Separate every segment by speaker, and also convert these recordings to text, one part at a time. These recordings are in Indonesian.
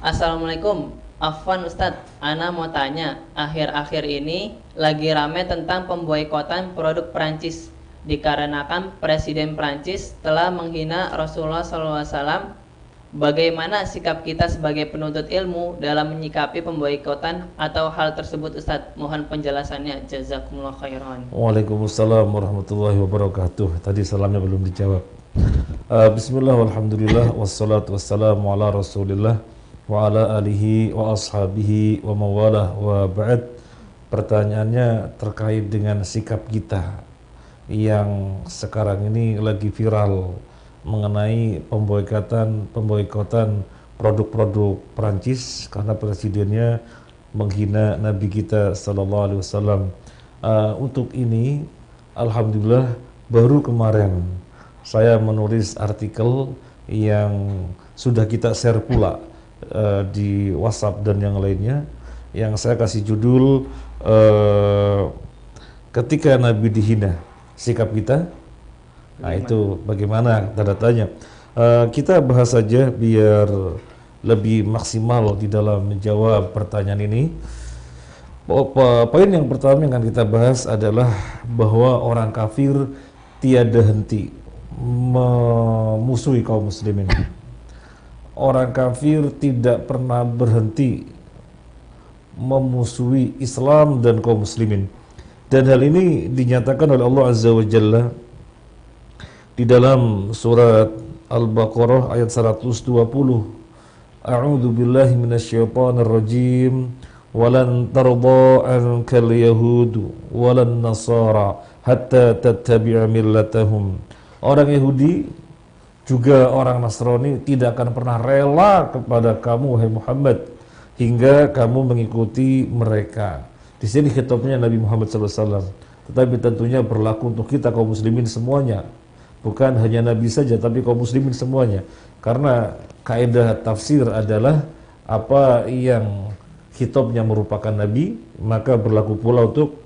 Speaker 1: Assalamualaikum. Afwan Ustadz, Ana mau tanya, akhir-akhir ini lagi rame tentang pemboikotan produk Prancis dikarenakan Presiden Prancis telah menghina Rasulullah SAW. Bagaimana sikap kita sebagai penuntut ilmu dalam menyikapi pemboikotan atau hal tersebut Ustadz? Mohon penjelasannya. Jazakumullah khairan.
Speaker 2: Waalaikumsalam warahmatullahi wabarakatuh. Tadi salamnya belum dijawab. Bismillah walhamdulillah wassalatu wassalamu ala rasulillah wa ala alihi wa ashabihi wa mawalah wa ba'd. Pertanyaannya terkait dengan sikap kita yang sekarang ini lagi viral mengenai pemboikotan produk-produk Prancis karena presidennya menghina Nabi kita sallallahu alaihi wasallam. Untuk ini alhamdulillah baru kemarin saya menulis artikel yang sudah kita share pula di WhatsApp dan yang lainnya, yang saya kasih judul ketika Nabi dihina, sikap kita. Nah itu bagaimana tanda tanya. Kita bahas saja biar lebih maksimal di dalam menjawab pertanyaan ini. Poin yang pertama yang akan kita bahas adalah bahwa orang kafir tiada henti memusuhi kaum muslimin. Orang kafir tidak pernah berhenti memusuhi Islam dan kaum muslimin. Dan hal ini dinyatakan oleh Allah Azza wa Jalla di dalam surat Al-Baqarah ayat 120. A'udzu billahi minasyaitonir rajim. Walan tarda ankal yahudu walan nasara hatta tattabi'a millatahum. Orang Yahudi juga orang Nasrani tidak akan pernah rela kepada kamu wahai Muhammad hingga kamu mengikuti mereka. Di sini khitabnya Nabi Muhammad SAW, tetapi tentunya berlaku untuk kita kaum muslimin semuanya. Bukan hanya Nabi saja, tapi kaum muslimin semuanya. Karena kaidah tafsir adalah apa yang khitabnya merupakan Nabi, maka berlaku pula untuk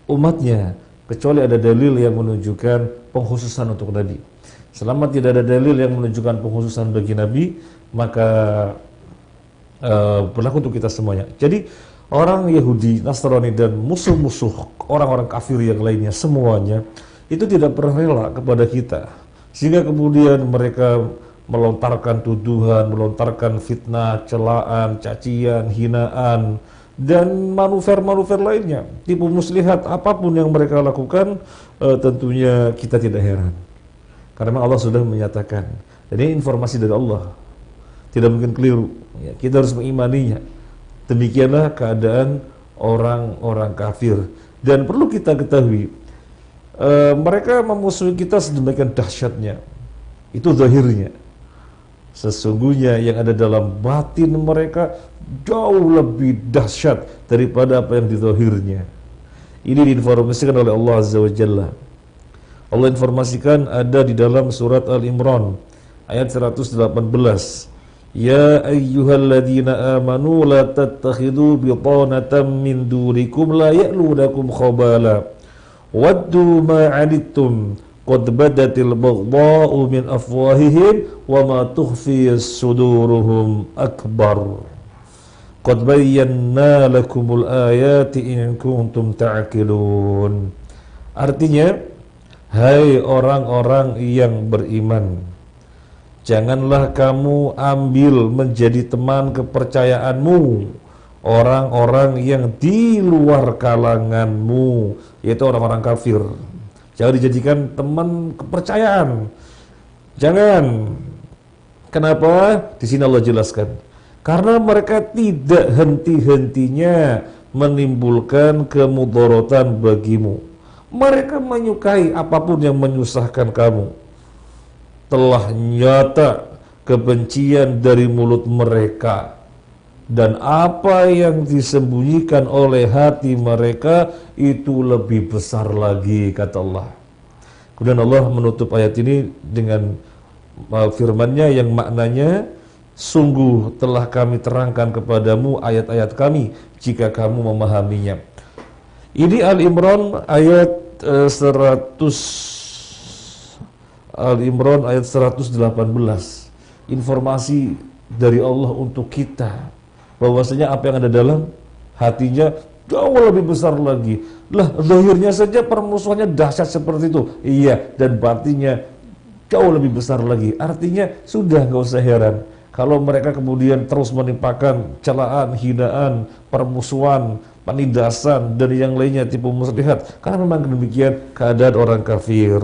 Speaker 2: umatnya. Kecuali ada dalil yang menunjukkan pengkhususan untuk Nabi. Selama tidak ada dalil yang menunjukkan pengkhususan bagi Nabi, maka berlaku untuk kita semuanya. Jadi orang Yahudi, Nasrani dan musuh-musuh orang-orang kafir yang lainnya semuanya itu tidak pernah rela kepada kita, sehingga kemudian mereka melontarkan tuduhan, melontarkan fitnah, celaan, cacian, hinaan, dan manuver-manuver lainnya, tipu muslihat apapun yang mereka lakukan, tentunya kita tidak heran, karena Allah sudah menyatakan. Jadi informasi dari Allah, tidak mungkin keliru. Ya, kita harus mengimaninya. Demikianlah keadaan orang-orang kafir, dan perlu kita ketahui. Mereka memusuhi kita sedemikian dahsyatnya. Itu zahirnya. Sesungguhnya yang ada dalam batin mereka jauh lebih dahsyat daripada apa yang di zahirnya. Ini diinformasikan oleh Allah Azza wa Jalla. Allah informasikan ada di dalam surat Al-Imran ayat 118. Ya ayyuhalladzina amanu la tattakhidhu bitanatan min dunikum la ya'lunakum khabala waddu ma 'anittum qad badatil baghdha'u min afwahihim wa ma tukhfi suduruhum akbar qad bayyana lakumul ayati in kuntum ta'qilun. Artinya, hai orang-orang yang beriman, janganlah kamu ambil menjadi teman kepercayaanmu orang-orang yang di luar kalanganmu, yaitu orang-orang kafir. Jangan dijadikan teman kepercayaan. Jangan. Kenapa? Di sini Allah jelaskan. Karena mereka tidak henti-hentinya menimbulkan kemudaratan bagimu. Mereka menyukai apapun yang menyusahkan kamu. Telah nyata kebencian dari mulut mereka, dan apa yang disembunyikan oleh hati mereka itu lebih besar lagi, kata Allah. Kemudian Allah menutup ayat ini dengan firman-Nya yang maknanya, sungguh telah kami terangkan kepadamu ayat-ayat kami jika kamu memahaminya. Ini Al-Imran ayat 118. Informasi dari Allah untuk kita, bahwasanya apa yang ada dalam hatinya jauh lebih besar lagi. Lah, zahirnya saja permusuhannya dahsyat seperti itu, iya, dan batinnya jauh lebih besar lagi. Artinya sudah nggak usah heran kalau mereka kemudian terus menimpakan celaan, hinaan, permusuhan, penindasan, dan yang lainnya tipu muslihat, karena memang demikian keadaan orang kafir.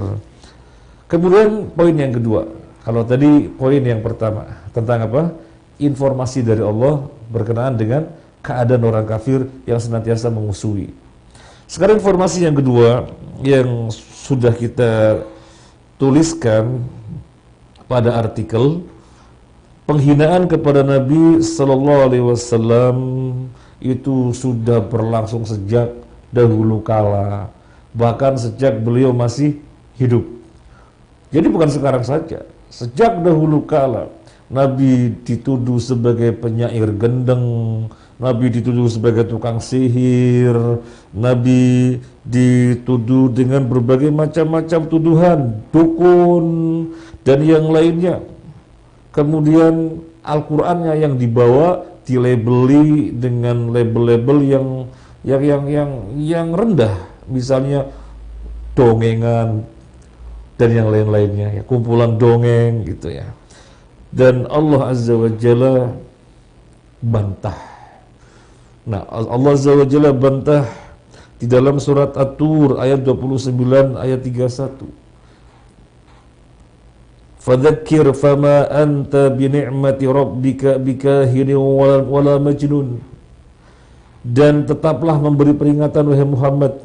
Speaker 2: Kemudian poin yang kedua, kalau tadi poin yang pertama tentang apa? Informasi dari Allah berkenaan dengan keadaan orang kafir yang senantiasa memusuhi. Sekarang informasi yang kedua yang sudah kita tuliskan pada artikel, penghinaan kepada Nabi Sallallahu Alaihi Wasallam itu sudah berlangsung sejak dahulu kala, bahkan sejak beliau masih hidup. Jadi bukan sekarang saja, sejak dahulu kala Nabi dituduh sebagai penyair gendeng, Nabi dituduh sebagai tukang sihir, Nabi dituduh dengan berbagai macam-macam tuduhan, dukun, dan yang lainnya. Kemudian Al-Qur'annya yang dibawa dilabeli dengan label-label yang rendah, misalnya dongengan dan yang lain-lainnya, ya, kumpulan dongeng gitu ya. Dan Allah Azza wa Jalla bantah. Nah, Allah Azza wa Jalla bantah di dalam surat At-Tur ayat 29 ayat 31. Fadzakir fama anta bini'mati rabbika bikahirin wala majnun. Dan tetaplah memberi peringatan wahai Muhammad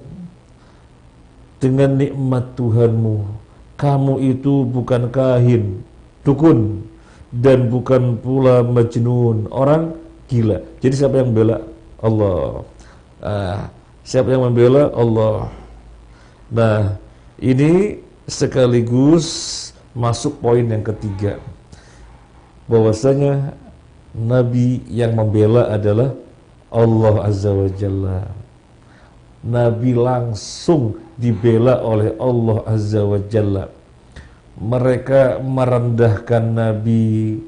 Speaker 2: dengan nikmat Tuhanmu. Kamu itu bukan kahin, dukun, dan bukan pula majnun, orang gila. Jadi siapa yang membela? Allah. Siapa yang membela? Allah. Nah, ini sekaligus masuk poin yang ketiga, bahwasanya Nabi yang membela adalah Allah Azza wa Jalla. Nabi langsung dibela oleh Allah Azza wa Jalla. Mereka merendahkan Nabi,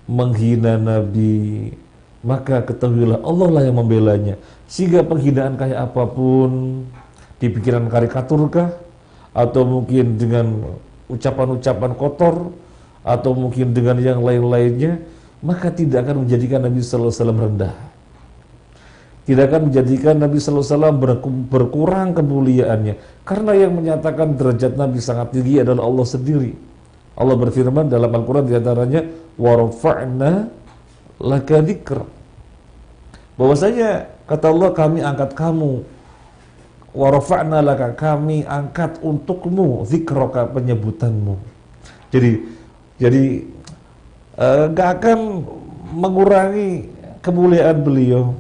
Speaker 2: menghina Nabi, maka ketahuilah Allah lah yang membelanya. Sehingga penghinaan kayak apapun, di pikiran karikaturkah, atau mungkin dengan ucapan-ucapan kotor, atau mungkin dengan yang lain-lainnya, maka tidak akan menjadikan Nabi Sallallahu Alaihi Wasallam rendah. Tidak akan menjadikan Nabi Sallallahu Alaihi Wasallam berkurang kemuliaannya. Karena yang menyatakan derajat Nabi sangat tinggi adalah Allah sendiri. Allah berfirman dalam Al-Quran diantaranya, وَرَفَعْنَا لَكَ ذِكْرَ. Bahwasanya kata Allah, kami angkat kamu. وَرَفَعْنَا لَكَ, kami angkat untukmu zikraka, penyebutanmu. Jadi gak akan mengurangi kemuliaan beliau,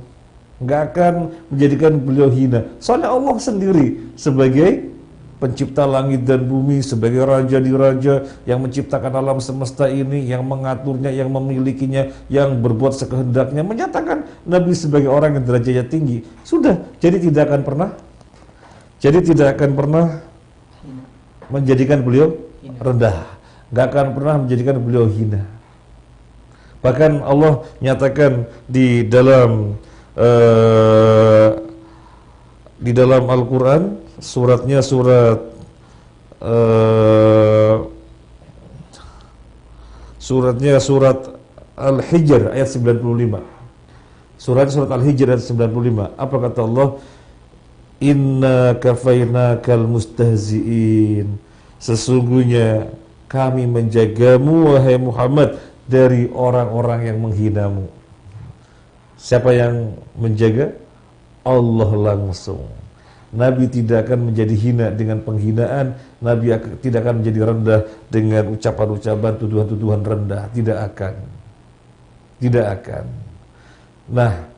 Speaker 2: gak akan menjadikan beliau hina. Soalnya Allah sendiri sebagai pencipta langit dan bumi, sebagai raja di raja yang menciptakan alam semesta ini, yang mengaturnya, yang memilikinya, yang berbuat sekehendaknya, menyatakan Nabi sebagai orang yang derajatnya tinggi. Sudah, jadi tidak akan pernah menjadikan beliau rendah, gak akan pernah menjadikan beliau hina. Bahkan Allah nyatakan di dalam Al-Quran, suratnya surat Al-Hijr ayat 95. Surat Al-Hijr ayat 95. Apa kata Allah? Inna kafainakal mustahzi'in. Sesungguhnya kami menjagamu wahai Muhammad dari orang-orang yang menghinamu. Siapa yang menjaga? Allah langsung. Nabi tidak akan menjadi hina dengan penghinaan. Nabi tidak akan menjadi rendah dengan ucapan-ucapan, tuduhan-tuduhan rendah. Tidak akan. Nah,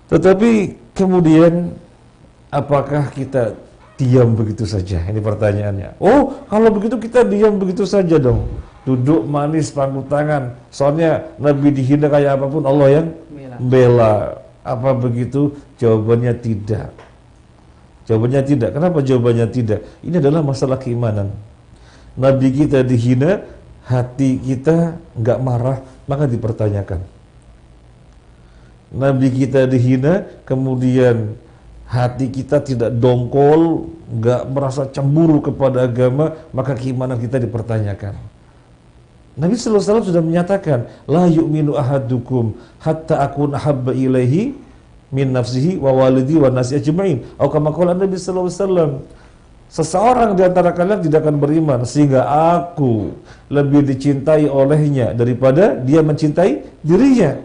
Speaker 2: tetapi kemudian apakah kita diam begitu saja? Ini pertanyaannya. Oh, kalau begitu kita diam begitu saja dong. Duduk manis pangku tangan. Soalnya Nabi dihina kayak apapun Allah yang bela. Apa begitu? Jawabannya tidak. Kenapa jawabannya tidak? Ini adalah masalah keimanan. Nabi kita dihina, hati kita nggak marah, maka dipertanyakan. Nabi kita dihina, kemudian hati kita tidak dongkol, nggak merasa cemburu kepada agama, maka keimanan kita dipertanyakan. Nabi sallallahu alaihi wasallam sudah menyatakan, la yu'minu ahadukum hatta akun ahabba ilaihi min nafsihi wa walidi wa nasi ajma'in. Atau kama qala Nabi sallallahu alaihi wasallam, seseorang di antara kalian tidak akan beriman sehingga aku lebih dicintai olehnya daripada dia mencintai dirinya,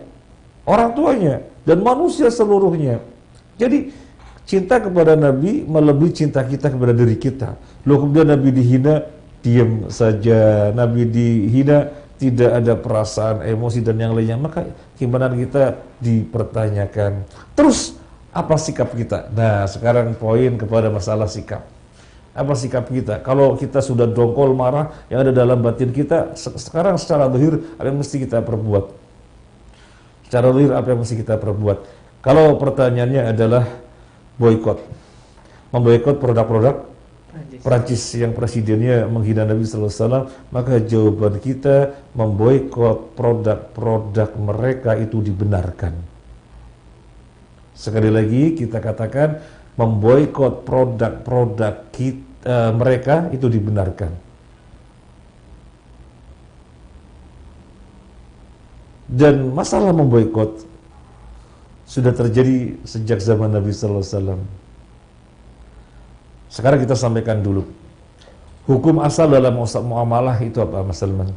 Speaker 2: orang tuanya, dan manusia seluruhnya. Jadi cinta kepada Nabi melebihi cinta kita kepada diri kita. Loh, kemudian Nabi dihina, diam saja. Nabi dihina, tidak ada perasaan, emosi dan yang lainnya. Maka keimanan kita dipertanyakan. Terus apa sikap kita? Nah, sekarang poin kepada masalah sikap. Apa sikap kita? Kalau kita sudah dongkol marah yang ada dalam batin kita, sekarang secara zahir apa yang mesti kita perbuat? Secara zahir apa yang mesti kita perbuat? Kalau pertanyaannya adalah boykot, memboikot produk-produk Prancis yang presidennya menghina Nabi sallallahu alaihi wasallam, maka jawaban kita memboikot produk-produk mereka itu dibenarkan. Sekali lagi kita katakan memboikot produk-produk mereka itu dibenarkan. Dan masalah memboikot sudah terjadi sejak zaman Nabi sallallahu alaihi wasallam. Sekarang kita sampaikan dulu. Hukum asal dalam muamalah itu apa, Mas Salman?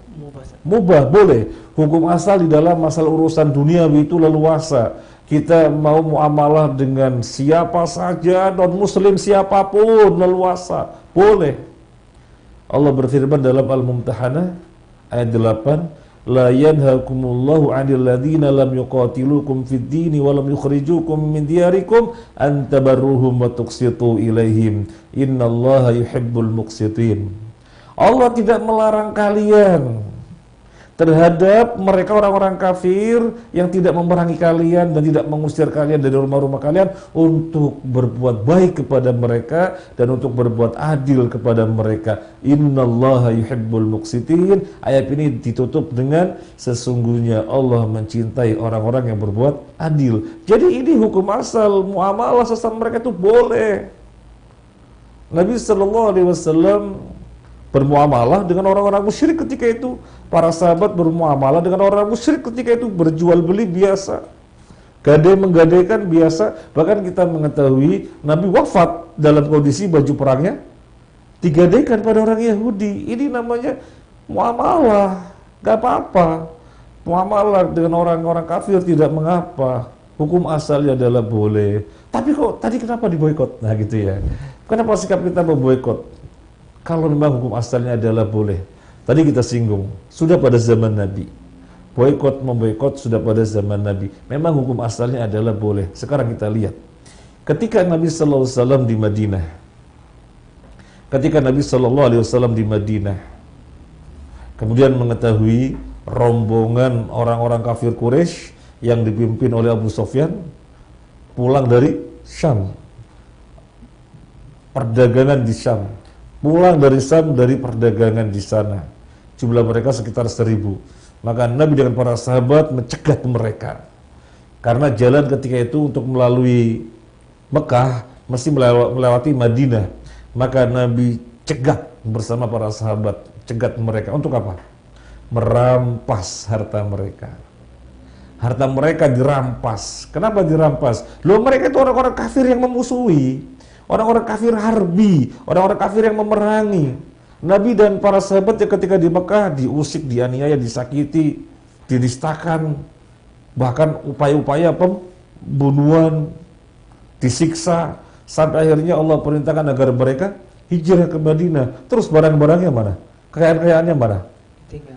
Speaker 2: Mubah, boleh. Hukum asal di dalam masalah urusan duniawi itu leluasa. Kita mau muamalah dengan siapa saja, non-muslim siapapun, leluasa. Boleh. Allah berfirman dalam Al-Mumtahanah ayat 8, la yanhakumullahu 'anil ladzina lam yuqatilukum fid dini wa lam yukhrijukum min diyarikum an tabarruhum wa tuqsitu ilaihim innallaha yuhibbul muqsitin. Allah tidak melarang kalian terhadap mereka orang-orang kafir yang tidak memerangi kalian dan tidak mengusir kalian dari rumah-rumah kalian untuk berbuat baik kepada mereka dan untuk berbuat adil kepada mereka. Innallaha yuhibbul muqsitin. Ayat ini ditutup dengan sesungguhnya Allah mencintai orang-orang yang berbuat adil. Jadi ini hukum asal, muamalah sesama mereka itu boleh. Nabi sallallahu alaihi wasallam bermuamalah dengan orang-orang musyrik ketika itu. Para sahabat bermuamalah dengan orang musyrik ketika itu, berjual beli biasa, gadai menggadaikan biasa. Bahkan kita mengetahui Nabi wafat dalam kondisi baju perangnya digadaikan pada orang Yahudi. Ini namanya muamalah, gak apa-apa. Muamalah dengan orang-orang kafir tidak mengapa. Hukum asalnya adalah boleh. Tapi kok tadi kenapa diboikot? Nah gitu ya. Kenapa sikap kita memboikot? Kalau memang hukum asalnya adalah boleh. Tadi kita singgung, sudah pada zaman Nabi. Boikot, memboikot sudah pada zaman Nabi. Memang hukum asalnya adalah boleh. Sekarang kita lihat. Ketika Nabi sallallahu alaihi wasallam di Madinah. Ketika Nabi sallallahu alaihi wasallam di Madinah. Kemudian mengetahui rombongan orang-orang kafir Quraisy yang dipimpin oleh Abu Sufyan pulang dari Syam. Perdagangan di Syam. Pulang dari Syam dari perdagangan di sana. Jumlah mereka sekitar 1000. Maka Nabi dengan para sahabat mencegat mereka. Karena jalan ketika itu untuk melalui Mekah mesti melewati Madinah. Maka Nabi cegat bersama para sahabat. Cegat mereka. Untuk apa? Merampas harta mereka. Harta mereka dirampas. Kenapa dirampas? Loh, mereka itu orang-orang kafir yang memusuhi. Orang-orang kafir harbi. Orang-orang kafir yang memerangi. Nabi dan para sahabat yang ketika di Mekah diusik, dianiaya, disakiti, dinistakan, bahkan upaya-upaya pembunuhan, disiksa, sampai akhirnya Allah perintahkan agar mereka hijrah ke Madinah. Terus barang-barangnya mana? Kekayaan-kekayaannya mana?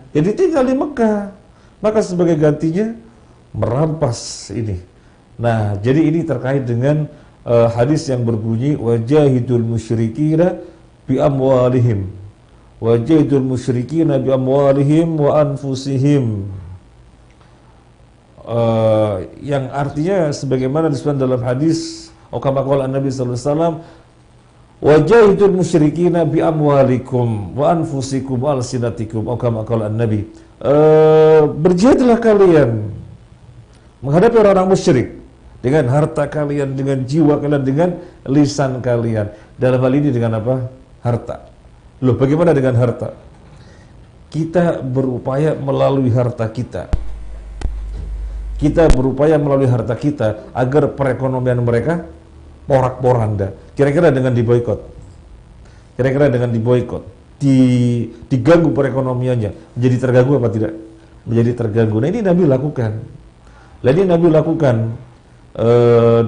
Speaker 2: Jadi tinggal di Mekah. Maka sebagai gantinya merampas ini. Nah, jadi ini terkait dengan hadis yang berbunyi wajahidul musyrikina bi amwalihim. Wajahidul musyrikina bi amwalihim wa anfusihim. Yang artinya sebagaimana disebutkan dalam hadis kama qala Nabi sallallahu alaihi wasallam, Wajahidul musyrikina bi amwalikum wa anfusikum wa alsinatikum atau kama qala an-nabi. Berjihadlah kalian menghadapi orang-orang musyrik dengan harta kalian, dengan jiwa kalian, dengan lisan kalian. Dalam hal ini dengan apa? Harta. Loh, bagaimana dengan harta? Kita berupaya melalui harta kita. Kita berupaya melalui harta kita agar perekonomian mereka porak-poranda. Kira-kira dengan diboikot. Kira-kira dengan diboikot, diganggu perekonomiannya, menjadi terganggu apa tidak? Menjadi terganggu. Nah, ini Nabi lakukan. Lalu Nabi lakukan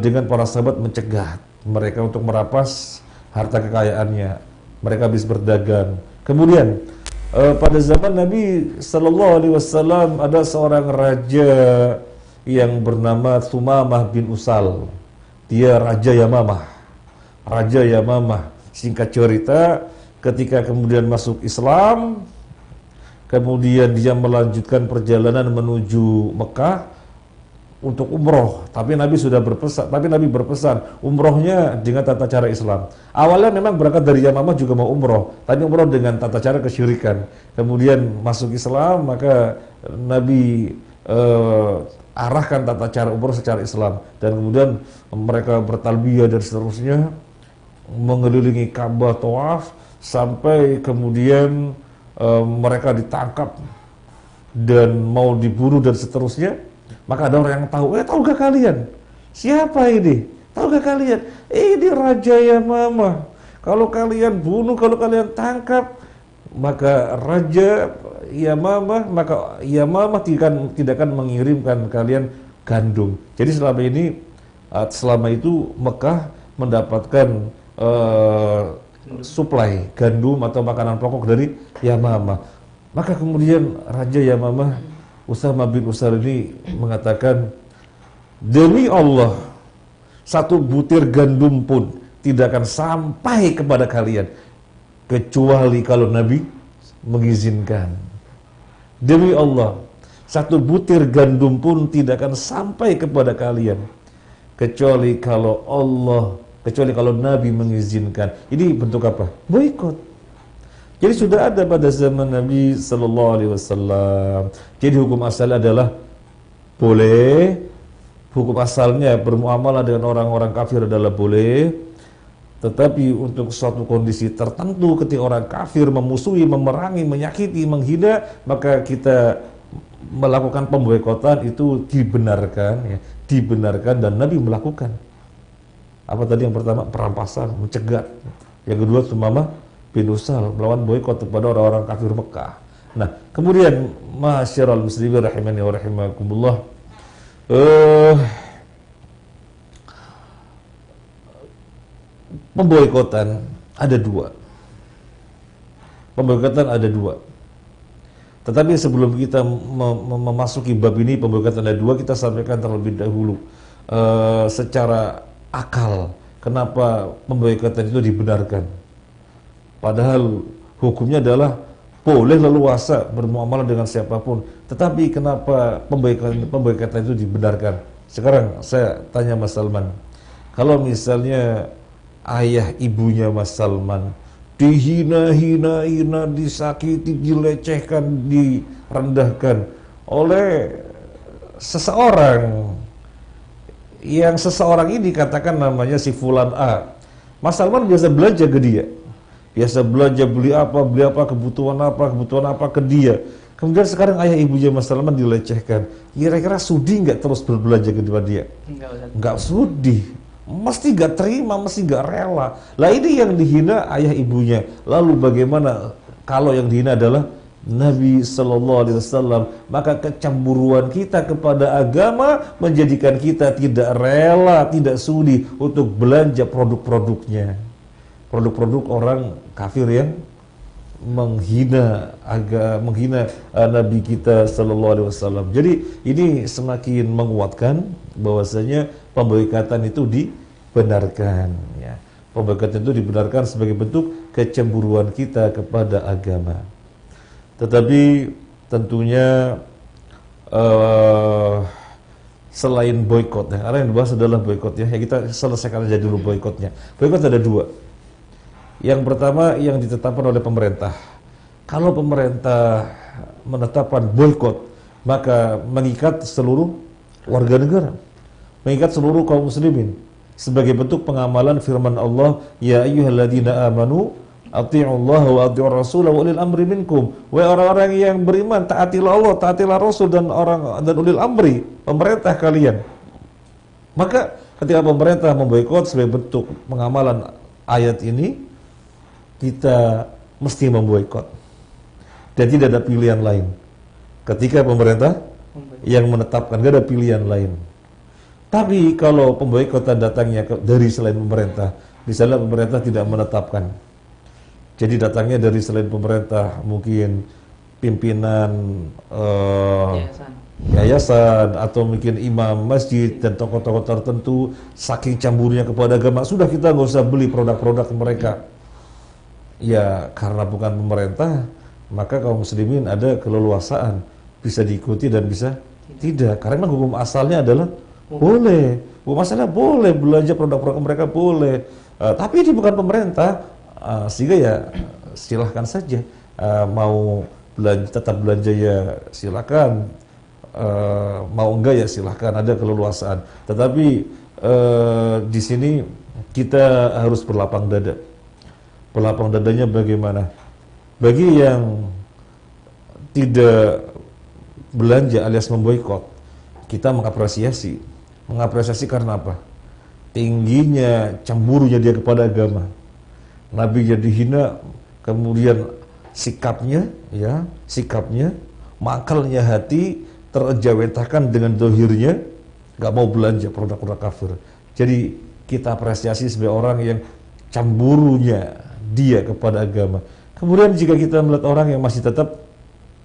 Speaker 2: dengan para sahabat mencegah mereka untuk merapas harta kekayaannya. Mereka habis berdagang. Kemudian pada zaman Nabi Sallallahu Alaihi Wasallam ada seorang raja yang bernama Thumamah bin Usal. Dia Raja Yamamah. Raja Yamamah. Singkat cerita, ketika kemudian masuk Islam, kemudian dia melanjutkan perjalanan menuju Mekah untuk umroh, tapi Nabi berpesan umrohnya dengan tata cara Islam. Awalnya memang berangkat dari Yamamah juga mau umroh, tapi umroh dengan tata cara kesyirikan. Kemudian masuk Islam, maka Nabi arahkan tata cara umroh secara Islam, dan kemudian mereka bertalbiyah dan seterusnya, mengelilingi Ka'bah, tawaf, sampai kemudian mereka ditangkap dan mau dibunuh dan seterusnya. Maka ada orang yang tahu, tahukah kalian? Siapa ini? Tahukah kalian? Ini Raja Yamamah. Kalau kalian bunuh, kalau kalian tangkap, maka Raja Yamamah, maka Yamamah tidak akan mengirimkan kalian gandum. Jadi selama itu Mekah mendapatkan suplai gandum atau makanan pokok dari Yamamah. Maka kemudian Raja Yamamah, Usamah bin Usal ini mengatakan, demi Allah, satu butir gandum pun tidak akan sampai kepada kalian kecuali kalau Nabi mengizinkan. Demi Allah, satu butir gandum pun tidak akan sampai kepada kalian kecuali kalau Nabi mengizinkan. Ini bentuk apa? Boikot. Jadi sudah ada pada zaman Nabi Sallallahu Alaihi Wasallam. Jadi hukum asal adalah boleh. Hukum asalnya bermuamalah dengan orang-orang kafir adalah boleh. Tetapi untuk suatu kondisi tertentu, ketika orang kafir memusuhi, memerangi, menyakiti, menghina, maka kita melakukan pemboikotan itu dibenarkan, ya, dibenarkan, dan Nabi melakukan. Apa tadi yang pertama? Perampasan, mencegat. Yang kedua, Thumamah bin Usal melawan boikot kepada orang-orang kafir Mekah. Nah, kemudian masyiral muslimin rahimani wa rahimakumullah, pemboikotan ada dua. Pemboikotan ada dua. Tetapi sebelum kita memasuki bab ini, pemboikotan ada dua, kita sampaikan terlebih dahulu secara akal kenapa pemboikotan itu dibenarkan. Padahal hukumnya adalah boleh leluasa bermuamalah dengan siapapun. Tetapi kenapa pemboikotan itu dibenarkan? Sekarang saya tanya Mas Salman, kalau misalnya ayah ibunya Mas Salman dihina, disakiti, dilecehkan, direndahkan oleh seseorang, yang seseorang ini katakan namanya si Fulan A, Mas Salman biasa belanja ke dia. Biasa belanja, beli apa, kebutuhan apa ke dia. Kemudian sekarang ayah ibunya Mas Salman dilecehkan. Kira-kira sudi nggak terus berbelanja ke dia? Nggak sudi. Mesti nggak terima, mesti nggak rela. Lah ini yang dihina ayah ibunya. Lalu bagaimana kalau yang dihina adalah Nabi Sallallahu Alaihi Wasallam? Maka kecemburuan kita kepada agama menjadikan kita tidak rela, tidak sudi untuk belanja produk-produknya. Produk-produk orang kafir yang menghina Nabi kita Sallallahu Alaihi Wasallam. Jadi ini semakin menguatkan bahwasanya pemboikotan itu dibenarkan, ya. Pemboikotan itu dibenarkan sebagai bentuk kecemburuan kita kepada agama. Tetapi tentunya selain boikot, karena yang dibahas adalah boikot, ya. Kita selesaikan aja dulu boikotnya. Boikot ada dua. Yang pertama yang ditetapkan oleh pemerintah. Kalau pemerintah menetapkan boykot, maka mengikat seluruh warga negara, mengikat seluruh kaum muslimin sebagai bentuk pengamalan firman Allah, ya ayyuhalladzina amanu atti'ullaha wa atti'ur rasul wa ulil amri minkum. Wahai orang-orang yang beriman, taatilah Allah, taatilah Rasul dan ulil amri, pemerintah kalian. Maka ketika pemerintah memboikot sebagai bentuk pengamalan ayat ini, kita mesti memboikot dan tidak ada pilihan lain. Ketika pemerintah yang menetapkan, tidak ada pilihan lain. Tapi kalau pemboikotan datangnya dari selain pemerintah, misalnya pemerintah tidak menetapkan, jadi datangnya dari selain pemerintah, mungkin pimpinan yayasan atau mungkin imam masjid dan tokoh-tokoh tertentu, saking camburnya kepada agama, sudah kita nggak usah beli produk-produk mereka. Ya karena bukan pemerintah, maka kaum muslimin ada keleluasaan, bisa diikuti dan bisa tidak. Karena hukum asalnya adalah boleh, hukum asalnya boleh belanja produk-produk mereka boleh. Tapi ini bukan pemerintah, sehingga ya silahkan saja. Mau belanja, tetap belanja ya silakan, mau enggak ya silahkan, ada keleluasaan. Tetapi di sini kita harus berlapang dada. Berlapang dadanya bagaimana? Bagi yang tidak belanja alias memboikot, kita mengapresiasi. Mengapresiasi karena apa? Tingginya cemburunya dia kepada agama. Nabi jadi hina, kemudian sikapnya, makalnya hati terjawetahkan dengan dohirnya, nggak mau belanja produk-produk kafir. Jadi kita apresiasi sebagai orang yang cemburunya dia kepada agama. Kemudian jika kita melihat orang yang masih tetap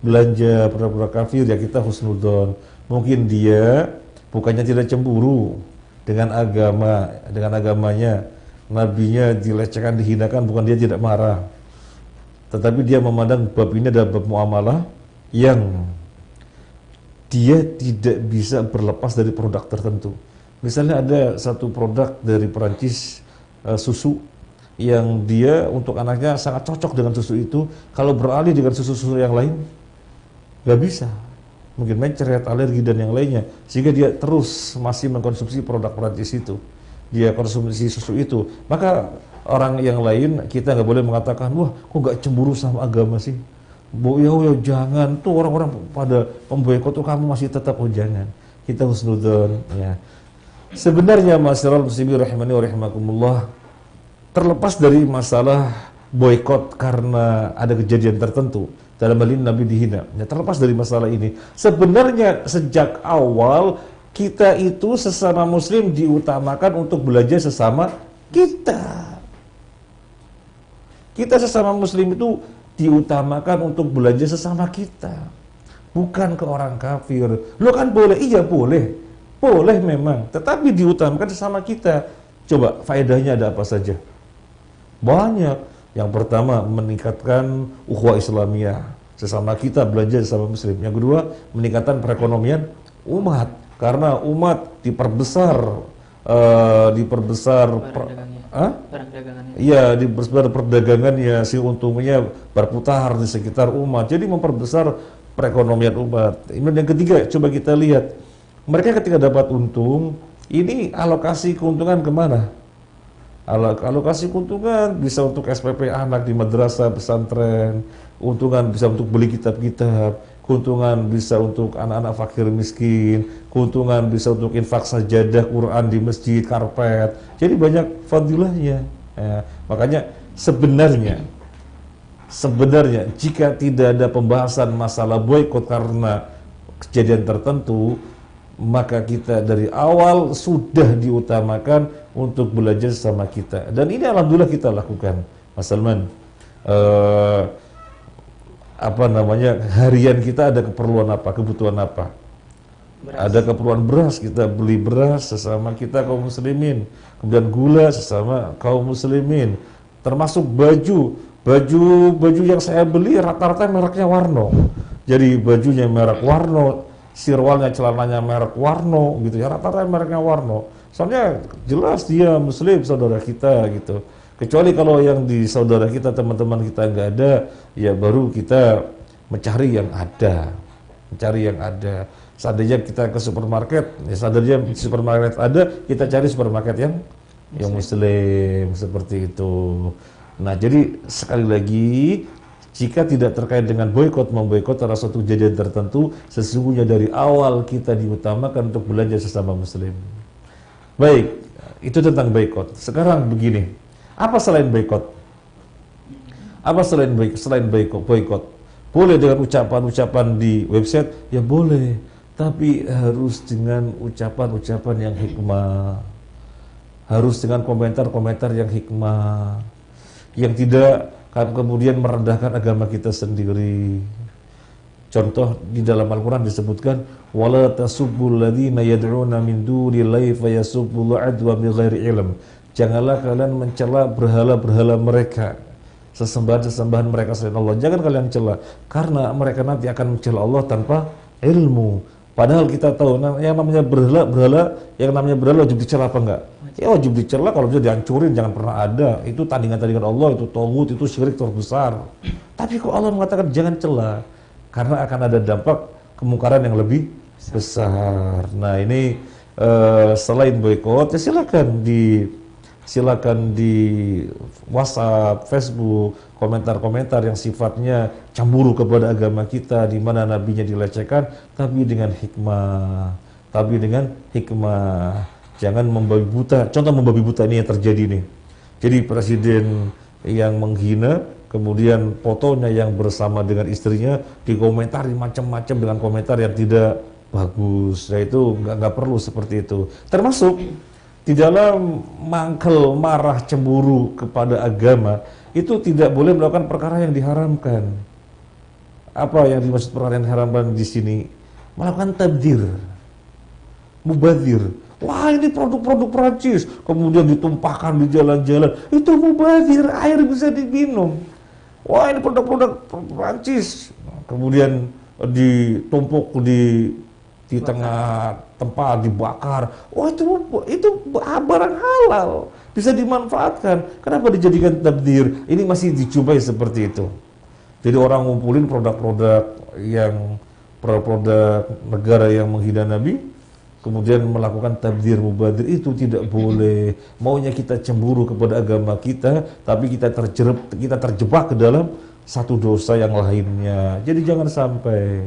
Speaker 2: belanja produk-produk kafir, ya kita husnudon. Mungkin dia bukannya tidak cemburu dengan agama, dengan agamanya, nabinya dilecehkan, dihinakan, bukan dia tidak marah. Tetapi dia memandang bab ini adalah bab muamalah yang dia tidak bisa berlepas dari produk tertentu. Misalnya ada satu produk dari Perancis, susu, yang dia untuk anaknya sangat cocok dengan susu itu. Kalau beralih dengan susu-susu yang lain, nggak bisa, mungkin mencret, alergi dan yang lainnya, sehingga dia terus masih mengkonsumsi produk Perancis itu, dia konsumsi susu itu. Maka orang yang lain, kita nggak boleh mengatakan, wah kok nggak cemburu sama agama sih, ya jangan, tuh orang-orang pada memboikot tuh kamu masih tetap, jangan. Kita husnudon, ya. Sebenarnya masyarakat muslimin rahimani wa rahimakumullah, terlepas dari masalah boikot karena ada kejadian tertentu, dalam hal ini Nabi dihina, ya, terlepas dari masalah ini, sebenarnya sejak awal kita itu sesama muslim diutamakan untuk belajar sesama kita. Kita sesama muslim itu diutamakan untuk belajar sesama kita, bukan ke orang kafir. Lo kan boleh, iya boleh, boleh memang, tetapi diutamakan sesama kita. Coba faedahnya ada apa saja? Banyak. Yang pertama, meningkatkan ukhuwah Islamiyah, sesama kita belajar sesama muslim. Yang kedua, meningkatkan perekonomian umat, karena umat diperbesar iya, diperbesar perdagangannya, si untungnya berputar di sekitar umat, jadi memperbesar perekonomian umat. Yang ketiga, coba kita lihat, mereka ketika dapat untung, ini alokasi keuntungan kemana? Alokasi keuntungan bisa untuk SPP anak di madrasah, pesantren, keuntungan bisa untuk beli kitab-kitab, keuntungan bisa untuk anak-anak fakir miskin, keuntungan bisa untuk infak sajadah Quran di masjid, karpet. Jadi banyak fadilahnya. Ya, makanya sebenarnya jika tidak ada pembahasan masalah boikot karena kejadian tertentu, maka kita dari awal sudah diutamakan untuk belajar sama kita. Dan ini alhamdulillah kita lakukan, Mas Salman. Harian kita ada keperluan apa, kebutuhan apa? Beras. Ada keperluan beras, kita beli beras sesama kita kaum muslimin. Kemudian gula sesama kaum muslimin. Termasuk baju yang saya beli rata-rata mereknya Warno. Jadi bajunya merek Warno, sirwalnya, celananya merek Warno gitu ya, rata-rata mereknya Warno. Soalnya jelas dia muslim, saudara kita gitu. Kecuali kalau yang di saudara kita, teman-teman kita nggak ada, ya baru kita mencari yang ada. Mencari yang ada. Seandainya kita ke supermarket, ya seandainya di supermarket ada, kita cari supermarket yang muslim, seperti itu. Nah, jadi sekali lagi, jika tidak terkait dengan boykot, memboikot adalah suatu kejadian tertentu, sesungguhnya dari awal kita diutamakan untuk belanja sesama muslim. Baik, itu tentang boykot. Sekarang begini, apa selain boykot? Apa selain boykot? Boleh dengan ucapan-ucapan di website, ya boleh, tapi harus dengan ucapan-ucapan yang hikmah. Harus dengan komentar-komentar yang hikmah, yang tidak kemudian merendahkan agama kita sendiri. Contoh di dalam Al-Quran disebutkan, wala tasubbul ladzina yad'una min dunillahi fayasubbul adwa bighairi ilm. Janganlah kalian mencela berhala-berhala mereka, sesembahan-sesembahan mereka selain Allah. Jangan kalian cela, karena mereka nanti akan mencela Allah tanpa ilmu. Padahal kita tahu yang namanya berhala, yang namanya berhala wajib dicela apa enggak? Ya wajib dicela, kalau bisa dihancurin, jangan pernah ada. Itu tandingan-tandingan Allah, itu tauhid, itu syirik terbesar. Tapi kok Allah mengatakan jangan cela, karena akan ada dampak kemungkaran yang lebih besar. Nah ini selain boykot, ya silakan di WhatsApp, Facebook, komentar-komentar yang sifatnya cemburu kepada agama kita, di mana nabinya dilecehkan, tapi dengan hikmah. Jangan membabi buta. Contoh membabi buta ini yang terjadi nih. Jadi presiden yang menghina, kemudian fotonya yang bersama dengan istrinya dikomentari macam-macam dengan komentar yang tidak bagus. Nah itu nggak perlu seperti itu. Termasuk di dalam mangkel, marah, cemburu kepada agama, itu tidak boleh melakukan perkara yang diharamkan. Apa yang dimaksud perkara yang diharamkan di sini? Melakukan tabdir, mubadzir. Wah ini produk-produk Prancis, kemudian ditumpahkan di jalan-jalan, itu mubadzir, air bisa diminum. Wah ini produk-produk Prancis, kemudian ditumpuk di tengah tempat, dibakar. Oh itu barang halal, bisa dimanfaatkan. Kenapa dijadikan tabdir? Ini masih dijumpai seperti itu. Jadi orang ngumpulin produk-produk negara yang menghina Nabi, kemudian melakukan tabdir mubadir, itu tidak boleh. Maunya kita cemburu kepada agama kita, tapi kita terjebak ke dalam satu dosa yang lainnya. Jadi jangan sampai.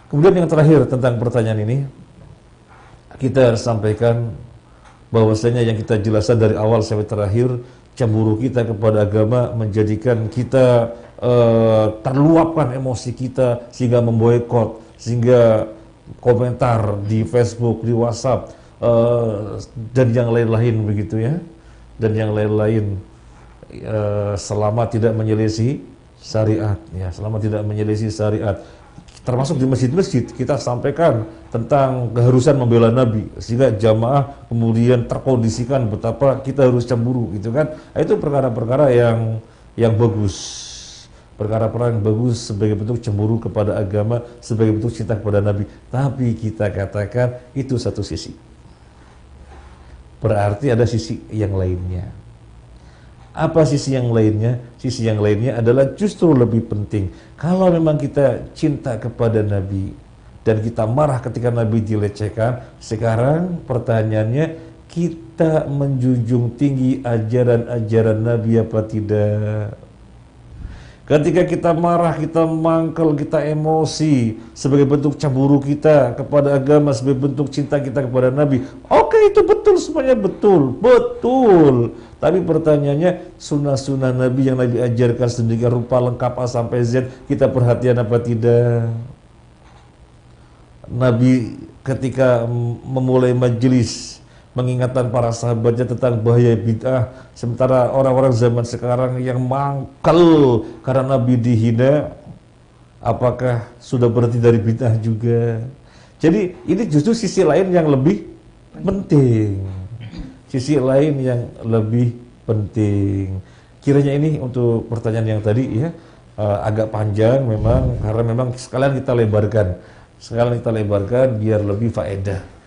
Speaker 2: Kemudian yang terakhir tentang pertanyaan ini, kita harus sampaikan bahwasanya yang kita jelaskan dari awal sampai terakhir, cemburu kita kepada agama menjadikan kita terluapkan emosi kita sehingga memboikot, sehingga komentar di Facebook, di WhatsApp, dan yang lain-lain begitu ya, dan yang lain-lain, selama tidak menyelisih syariat, ya, selama tidak menyelisih syariat. Termasuk di masjid-masjid kita sampaikan tentang keharusan membela Nabi, sehingga jamaah kemudian terkondisikan betapa kita harus cemburu gitu kan. Itu perkara-perkara yang bagus. Perkara-perkara yang bagus sebagai bentuk cemburu kepada agama, sebagai bentuk cinta kepada Nabi. Tapi kita katakan itu satu sisi. Berarti ada sisi yang lainnya. Apa sisi yang lainnya? Sisi yang lainnya adalah justru lebih penting. Kalau memang kita cinta kepada Nabi dan kita marah ketika Nabi dilecehkan, sekarang pertanyaannya, kita menjunjung tinggi ajaran-ajaran Nabi apa tidak? Ketika kita marah, kita mangkel, kita emosi sebagai bentuk cemburu kita kepada agama, sebagai bentuk cinta kita kepada Nabi. Oke, itu betul, semuanya betul. Tapi pertanyaannya, sunnah-sunnah Nabi yang Nabi ajarkan sedemikian rupa lengkap A sampai Z, kita perhatian apa tidak? Nabi ketika memulai majelis mengingatkan para sahabatnya tentang bahaya bid'ah, sementara orang-orang zaman sekarang yang mangkel karena Nabi dihina, apakah sudah berhenti dari bid'ah juga? Jadi ini justru sisi lain yang lebih penting, sisi lain yang lebih penting. Kiranya ini untuk pertanyaan yang tadi ya, agak panjang memang, karena memang sekalian kita lebarkan biar lebih faedah.